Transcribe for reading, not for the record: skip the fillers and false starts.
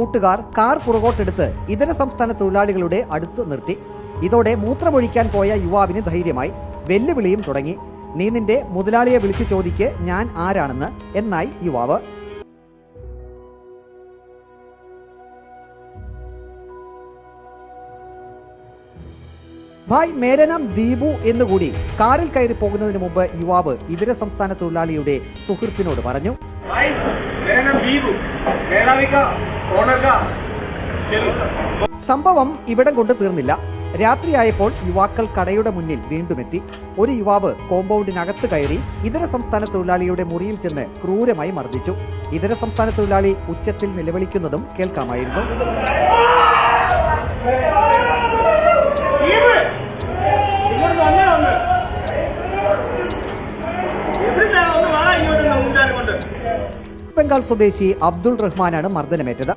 കൂട്ടുകാർ കാർ പുറകോട്ടെടുത്ത് ഇതര സംസ്ഥാന തൊഴിലാളികളുടെ അടുത്ത് നിർത്തി. ഇതോടെ മൂത്രമൊഴിക്കാൻ പോയ യുവാവിന് ധൈര്യമായി. വെല്ലുവിളിയും തുടങ്ങി. നീ നിന്റെ മുതലാളിയെ വിളിച്ചു ചോദിക്ക് ഞാൻ ആരാണെന്ന് എന്നായി യുവാവ്. ഭായ് മേര നാം ദീപു എന്നുകൂടി കാറിൽ കയറി പോകുന്നതിന് മുമ്പ് യുവാവ് ഇതര സംസ്ഥാന തൊഴിലാളിയുടെ സുഹൃത്തിനോട് പറഞ്ഞു. സംഭവം ഇവിടം കൊണ്ട് തീർന്നില്ല. രാത്രിയായപ്പോൾ യുവാക്കൾ കടയുടെ മുന്നിൽ വീണ്ടും എത്തി. ഒരു യുവാവ് കോമ്പൗണ്ടിനകത്ത് കയറി ഇതര സംസ്ഥാന തൊഴിലാളിയുടെ മുറിയിൽ ചെന്ന് ക്രൂരമായി മർദ്ദിച്ചു. ഇതര സംസ്ഥാന തൊഴിലാളി ഉച്ചത്തിൽ നിലവിളിക്കുന്നതും കേൾക്കാമായിരുന്നു. ബംഗാൾ സ്വദേശി അബ്ദുൾ റഹ്മാനാണ് മർദ്ദനമേറ്റത്.